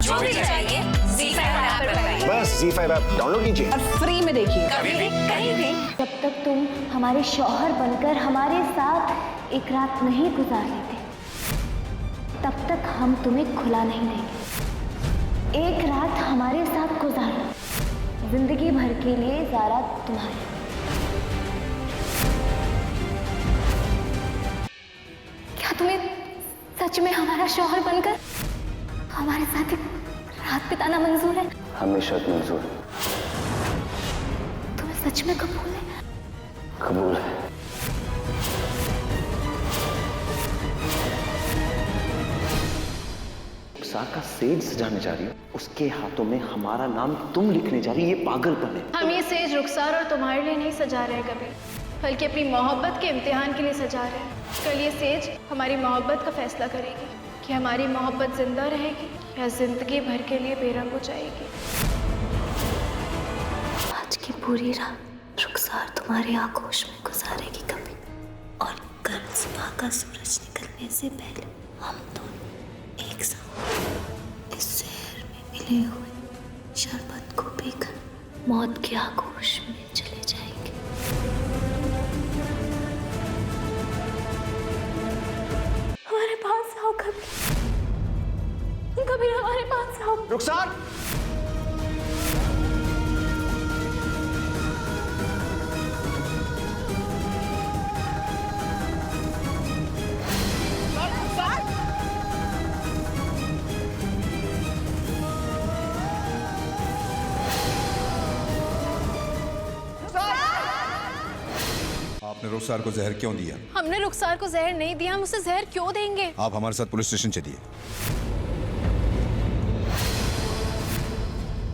जो भी चाहिए ZEE5 ऐप पर पाइए। बस ZEE5 ऐप डाउनलोड कीजिए और फ्री में देखिए। कभी भी कहीं भी। जब तक तुम हमारे शौहर बनकर हमारे साथ एक रात नहीं गुजार लेते, तब तक हम तुम्हें खुला नहीं देंगे। एक रात हमारे साथ गुजारो, जिंदगी भर के लिए ज़ारा तुम्हारी। क्या तुम्हें सच में हमारा शौहर बनकर हमारे साथ एक रात बिताना मंजूर है? हमेशा मंजूर। तुम्हें सच में कबूल है? कबूल है। रुखसार का सेज सजाने जा रही हो, उसके हाथों में हमारा नाम तुम लिखने जा रही है, ये पागलपन है। हम ये सेज रुखसार और तुम्हारे लिए नहीं सजा रहे कभी, बल्कि अपनी मोहब्बत के इम्तिहान के लिए सजा रहे हैं। कल ये सेज हमारी मोहब्बत का फैसला करेगी कि हमारी मोहब्बत जिंदा रहेगी या जिंदगी भर के लिए बेरंग हो जाएगी। आज की पूरी रात रुखसार तुम्हारे आगोश में गुजारेगी कभी, और कल सुबह का सूरज निकलने से पहले हम दोनों एक साथ इस शहर में मिले हुए शरबत को पीकर मौत के आगोश में चले जाएंगे। हमारे पास आओ कभी, कभी हमारे पास आओ। रुखसार! आपने रुखसार को जहर क्यों दिया? हमने रुखसार को जहर नहीं दिया, हम उसे जहर क्यों देंगे? आप हमारे साथ पुलिस स्टेशन चलिए,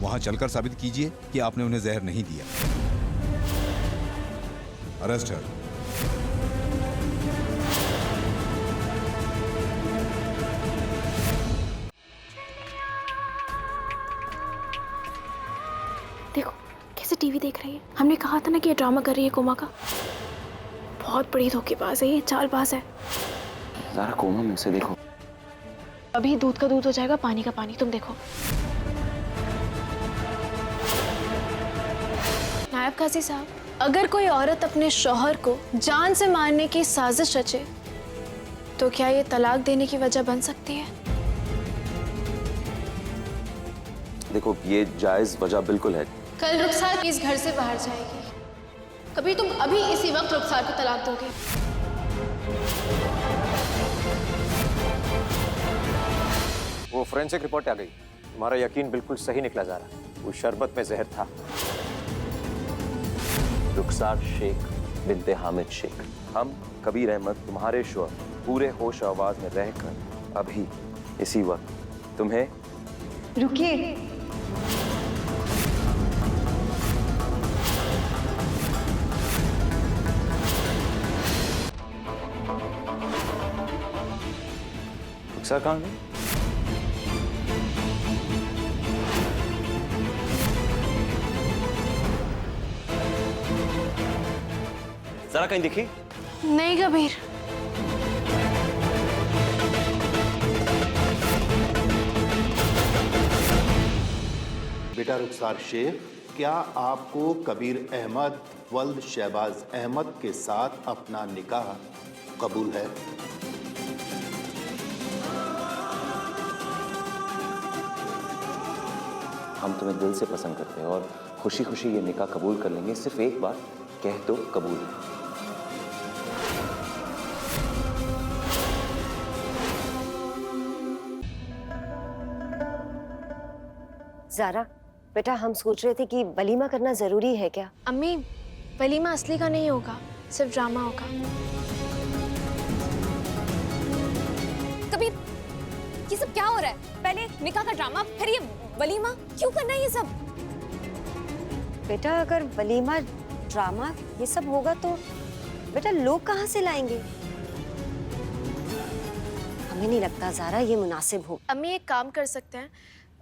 वहां चलकर साबित कीजिए कि आपने उन्हें जहर नहीं दिया। अरेस्ट है। देखो कैसे टीवी देख रही है। हमने कहा था ना कि ये ड्रामा कर रही है कोमा का। बहुत बड़ी धोखेबाज है ये, चालबाज है। ज़रा कोमा में से देखो। अभी दूध का दूध हो जाएगा, पानी का पानी। तुम देखो। नायब काजी साहब, अगर कोई औरत अपने शौहर को जान से मारने की साजिश रचे तो क्या ये तलाक देने की वजह बन सकती है? देखो, ये जायज वजह बिल्कुल है। कल रुखसार इस घर से बाहर जाएगी, कभी तुम अभी इसी वक्त रुखसार को तलाक दोगे? वो फोरेंसिक रिपोर्ट आ गई। तुम्हारा यकीन बिल्कुल सही निकला जा रहा। उस शरबत में जहर था। रुखसार शेख बिनते हामिद शेख, हम कबीर अहमद तुम्हारे शौहर पूरे होश आवाज में रहकर अभी इसी वक्त तुम्हें। रुकिए, रुखसार कहाँ गई? जरा कहीं दिखी? नहीं कबीर। बेटा रुखसार शेख, क्या आपको कबीर अहमद वल्द शहबाज अहमद के साथ अपना निकाह कबूल है? हम तुम्हें दिल से पसंद करते हैं और खुशी खुशी ये निकाह कबूल कर लेंगे। सिर्फ एक बार कह दो कबूल है। ज़ारा बेटा, हम सोच रहे थे कि वलीमा करना जरूरी है क्या? अम्मी, वलीमा असली का नहीं होगा, सिर्फ ड्रामा होगा। कबीर, ये सब क्या हो रहा है? पहले निकाह का ड्रामा, फिर ये वलीमा, क्यों करना है ये सब? बेटा अगर वलीमा ड्रामा ये सब होगा तो बेटा लोग कहाँ से लाएंगे? हमें नहीं लगता ज़ारा ये मुनासिब हो। अम्मी एक काम कर सकते हैं,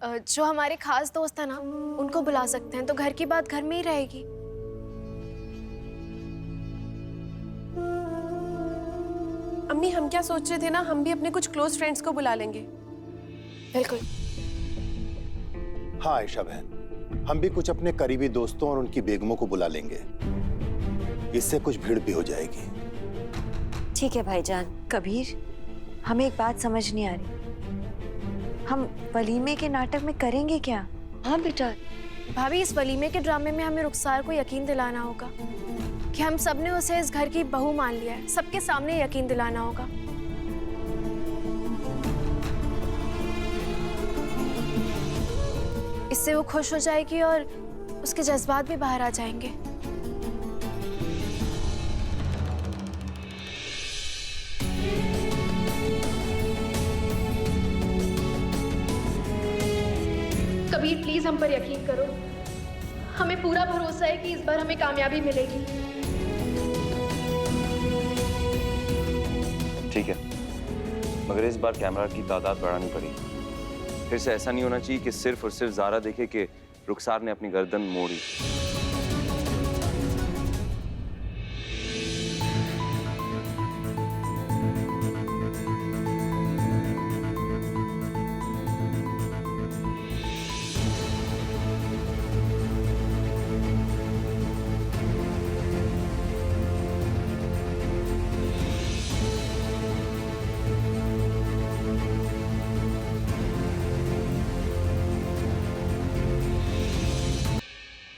जो हमारे खास दोस्त है ना उनको बुला सकते हैं, तो घर की बात घर में ही रहेगी। अम्मी हम क्या सोच रहे थे ना, हम भी अपने कुछ क्लोज फ्रेंड्स को बुला लेंगे। बिल्कुल। हाँ आयशा बहन, हम भी कुछ अपने करीबी दोस्तों और उनकी बेगमों को बुला लेंगे, इससे कुछ भीड़ भी हो जाएगी। ठीक है भाईजान। कबीर, हमें एक बात समझ नहीं आ रही, हम वलीमे के नाटक में करेंगे क्या? हाँ बेटा, भाभी, इस वलीमे के ड्रामे में हमें रुखसार को यकीन दिलाना होगा कि हम सब ने उसे इस घर की बहू मान लिया है। सबके सामने यकीन दिलाना होगा। इससे वो खुश हो जाएगी और उसके जज्बात भी बाहर आ जाएंगे। कबीर, प्लीज हम पर यकीन करो। हमें पूरा भरोसा है कि इस बार हमें कामयाबी मिलेगी। ठीक है, मगर इस बार कैमरा की तादाद बढ़ानी पड़ेगी। फिर से ऐसा नहीं होना चाहिए कि सिर्फ और सिर्फ ज़ारा देखे कि रुखसार ने अपनी गर्दन मोड़ी।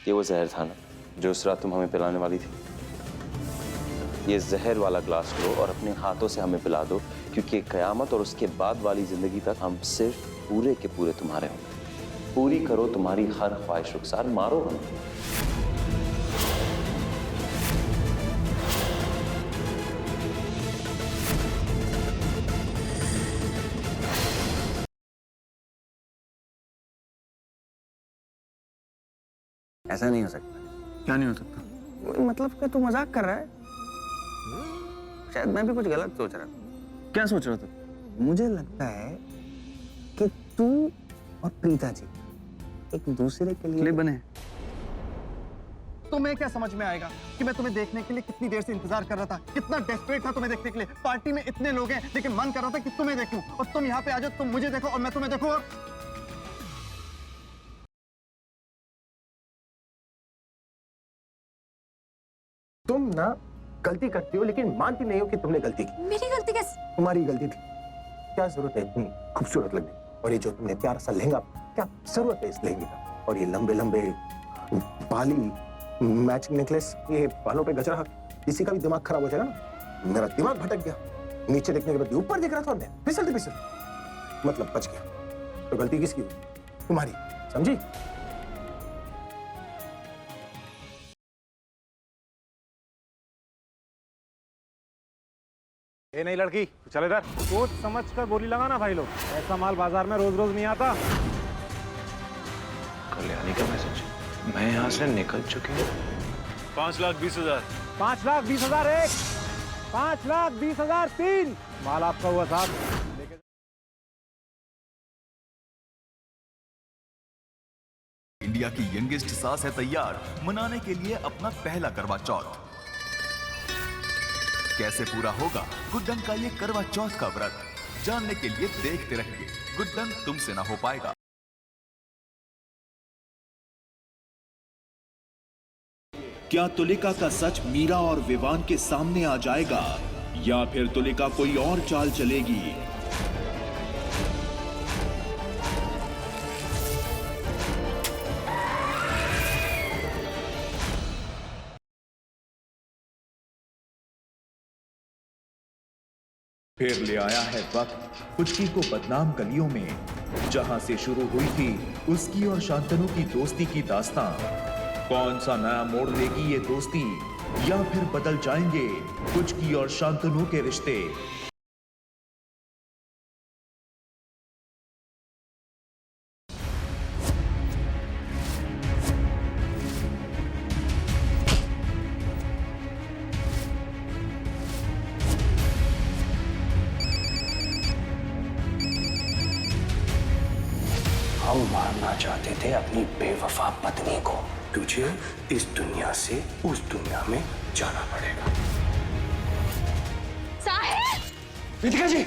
ये वो जहर था ना जो उस रात तुम हमें पिलाने वाली थी। ये जहर वाला ग्लास लो और अपने हाथों से हमें पिला दो, क्योंकि कयामत और उसके बाद वाली जिंदगी तक हम सिर्फ पूरे के पूरे तुम्हारे होंगे। पूरी करो तुम्हारी हर ख्वाहिश रुखसार, मारो हमें। ऐसा नहीं हो सकता। क्या नहीं हो सकता? मतलब कि तू मजाक कर रहा है। शायद मैं भी कुछ गलत सोच रहा हूँ। क्या सोच रहा था? मुझे लगता है कि तू और प्रीता जी एक दूसरे के लिए बने। तुम्हें क्या समझ में आएगा कि मैं तुम्हें देखने के लिए कितनी देर से इंतजार कर रहा था, कितना डेस्परेट था तुम्हें देखने के लिए। पार्टी में इतने लोग हैं लेकिन मन कर रहा था कि तुम्हें देखूं, और तुम यहाँ पे आ जाओ, तुम मुझे देखो और मैं तुम्हें देखूं। और तुम ना गलती करती हो लेकिन मानती नहीं हो कि तुमने गलती की। मेरी गलती कैसे? तुम्हारी गलती थी। क्या जरूरत है इतनी खूबसूरत लगने, और ये जो तुमने प्यारा सा लहंगा, क्या जरूरत है इस लहंगे का, और ये लंबे लंबे बाली, मैचिंग नेकलेस, ये बालों पे गजरा, किसी का भी दिमाग खराब हो जाएगा ना। मेरा दिमाग भटक गया, नीचे देखने के बाद ऊपर देख रहा था, मैं फिसल मतलब बच गया। तो गलती किसकी? तुम्हारी, समझी? ये नहीं लड़की, चल इधर। सोच समझ कर गोली लगाना भाई लोग, ऐसा माल बाजार में रोज रोज नहीं आता। कल्याणी का मैसेज, मैं यहाँ से निकल चुकी हूँ। 5,20,000, 5,20,000 एक, 5,20,000 तीन। माल आपका हुआ साहब। इंडिया की यंगेस्ट सास है तैयार मनाने के लिए अपना पहला करवा चौथ। कैसे पूरा होगा गुड्डन का ये करवा चौथ का व्रत, जानने के लिए देखते रहिए गुड्डन तुमसे ना हो पाएगा। क्या तुलिका का सच मीरा और विवान के सामने आ जाएगा, या फिर तुलिका कोई और चाल चलेगी? फिर ले आया है वक्त पुचकी को बदनाम गलियों में, जहां से शुरू हुई थी उसकी और शांतनु की दोस्ती की दास्तां। कौन सा नया मोड़ लेगी ये दोस्ती, या फिर बदल जाएंगे पुचकी और शांतनु के रिश्ते? हम मारना चाहते थे अपनी बेवफा पत्नी को। तुझे इस दुनिया से उस दुनिया में जाना पड़ेगा। साहिल! रितिका जी!